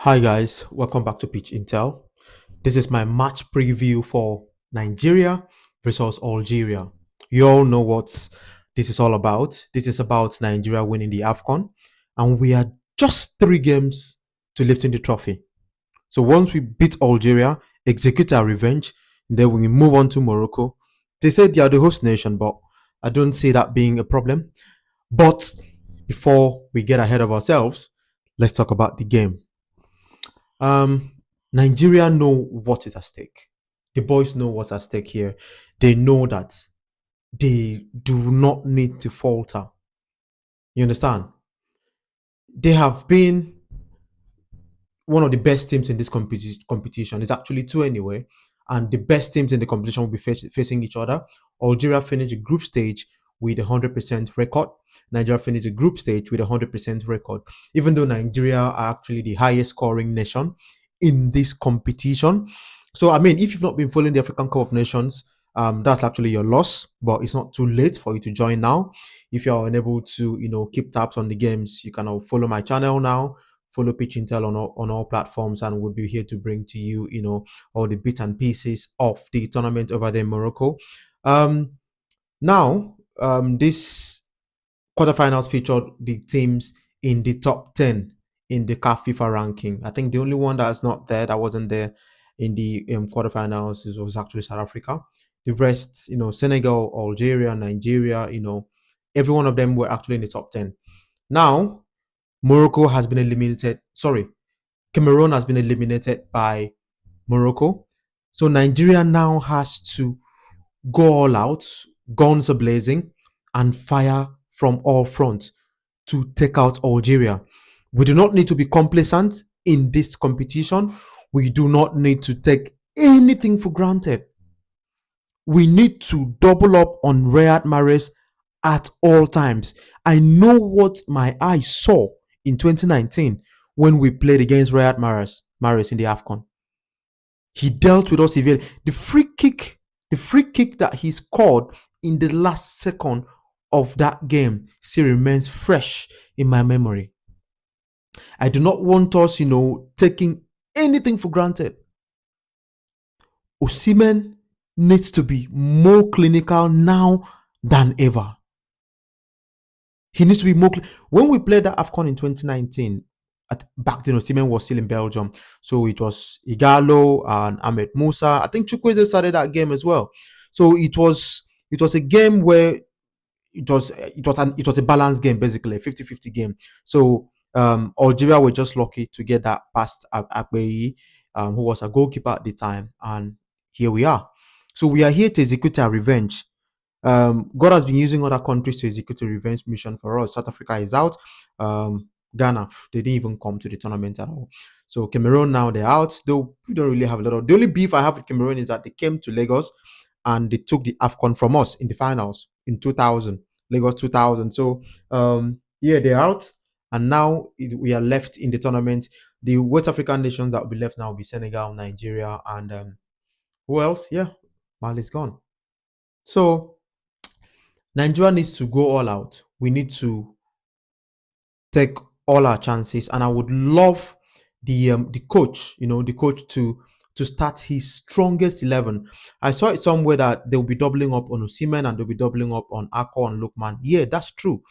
Hi guys, welcome back to Pitch Intel. This is my match preview for Nigeria versus Algeria. You all know what this is all about. This is about Nigeria winning the AFCON, and we are just 3 games to lifting the trophy. So once we beat Algeria, execute our revenge, then we move on to Morocco. They said they are the host nation, but I don't see that being a problem. But before we get ahead of ourselves, let's talk about the game. Um, Nigeria know what is at stake. The boys know what's at stake here. They know that they do not need to falter. You understand? They have been one of the best teams in this competition. It's actually two anyway. And the best teams in the competition will be facing each other. Algeria finished the group stage with a 100% record. Nigeria finished the group stage with a 100% record. Even though Nigeria are actually the highest scoring nation in this competition. So, I mean, if you've not been following the African Cup of Nations, that's actually your loss, but it's not too late for you to join now. If you're unable to, keep tabs on the games, you can follow my channel now. Follow Pitch Intel on all platforms, and we'll be here to bring to you, all the bits and pieces of the tournament over there in Morocco. This quarterfinals featured the teams in the top 10 in the CAF FIFA ranking. I think the only one that's not there, that wasn't there in the quarterfinals, was actually South Africa. The rest, Senegal, Algeria, Nigeria, every one of them were actually in the top 10. Now, Morocco has been eliminated. Sorry, Cameroon has been eliminated by Morocco. So Nigeria now has to go all out, guns a blazing, and fire from all fronts to take out Algeria. We do not need to be complacent in this competition. We do not need to take anything for granted. We need to double up on Riyad Mahrez at all times. I know what my eyes saw in 2019 when we played against Riyad Mahrez in the AFCON. He dealt with us severely. The free kick that he scored in the last second of that game still remains fresh in my memory. I do not want us, taking anything for granted. Osimhen needs to be more clinical now than ever. He needs to be more. When we played that AFCON in 2019, back then Osimhen was still in Belgium, so it was Igalo and Ahmed Musa. I think Chukwueze started that game as well. So it was a game where it was a balanced game, basically a 50-50 game. So Algeria were just lucky to get that past Akpeyi, who was a goalkeeper at the time, and here we are. So we are here to execute our revenge. God has been using other countries to execute a revenge mission for us. South Africa is out. Ghana, they didn't even come to the tournament at all. So Cameroon, now they're out. Though we don't really have a lot of. The only beef I have with Cameroon is that they came to Lagos and they took the AFCON from us in the finals in 2000, Lagos 2000. So they're out, and now we are left in the tournament. The West African nations that will be left now will be Senegal, Nigeria, and who else? Yeah, Mali's gone. So Nigeria needs to go all out. We need to take all our chances, and I would love the coach, to start his strongest 11. I saw it somewhere that they'll be doubling up on Osimhen and they'll be doubling up on Ako and Lookman. Yeah, that's true.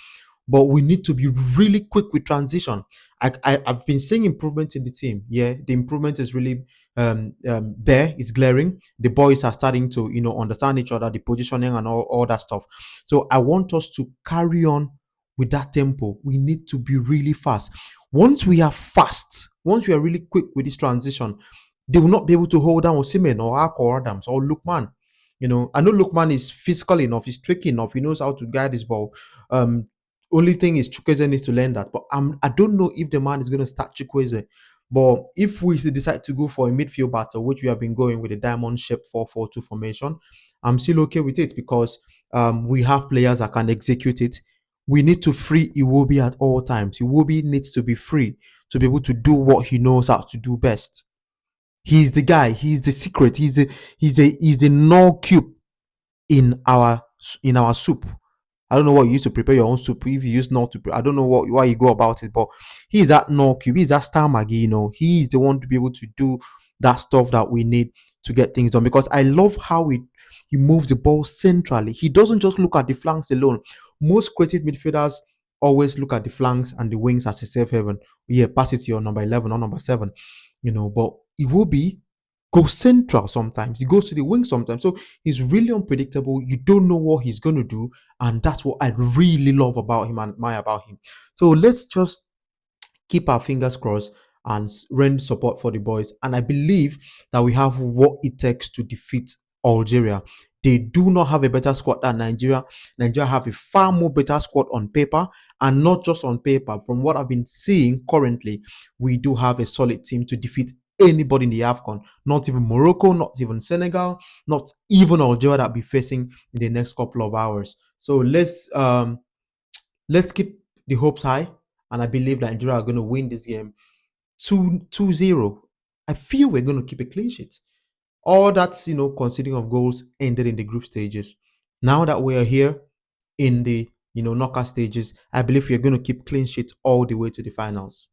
But we need to be really quick with transition. I've been seeing improvements in the team. Yeah, the improvement is really there. It's glaring. The boys are starting to, understand each other, the positioning and all that stuff. So I want us to carry on with that tempo. We need to be really fast. Once we are fast, once we are really quick with this transition, they will not be able to hold down Osimhen or Ako or Adams or Lookman. I know Lookman is physical enough, he's tricky enough, he knows how to guide his ball. Only thing is Chukwueze needs to learn that. But I don't know if the man is going to start Chukwueze. But if we decide to go for a midfield battle, which we have been going with a diamond-shaped 4-4-2 formation, I'm still okay with it because we have players that can execute it. We need to free Iwobi at all times. Iwobi needs to be free to be able to do what he knows how to do best. He's the guy. He's the secret. He's the null cube in our soup. I don't know what you use to prepare your own soup. If you use not to, I don't know why you go about it, but he's that no cube. He's that star Maggie. He's the one to be able to do that stuff that we need to get things done. Because I love how he moves the ball centrally. He doesn't just look at the flanks alone. Most creative midfielders always look at the flanks and the wings as a safe haven. Yeah, pass it to your number 11 or number 7. But it will be go central sometimes. He goes to the wing sometimes. So he's really unpredictable. You don't know what he's going to do. And that's what I really love about him and admire about him. So let's just keep our fingers crossed and render support for the boys. And I believe that we have what it takes to defeat Algeria. They do not have a better squad than Nigeria. Nigeria have a far more better squad on paper, and not just on paper. From what I've been seeing currently, we do have a solid team to defeat anybody in the AFCON. Not even Morocco, not even Senegal, not even Algeria that will be facing in the next couple of hours. So let's keep the hopes high, and I believe Nigeria are going to win this game 2-0. I feel we're going to keep a clean sheet. All that's considering of goals ended in the group stages. Now that we are here in the knockout stages, I believe we're going to keep clean sheet all the way to the finals.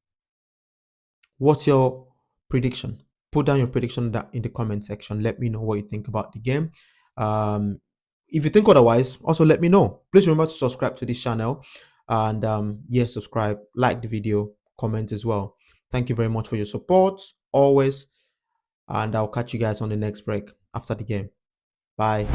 What's your prediction? Put down your prediction in the comment section. Let me know what you think about the game. If you think otherwise, also let me know. Please remember to subscribe to this channel, and subscribe, like the video, comment as well. Thank you very much for your support always, and I'll catch you guys on the next break after the game. Bye.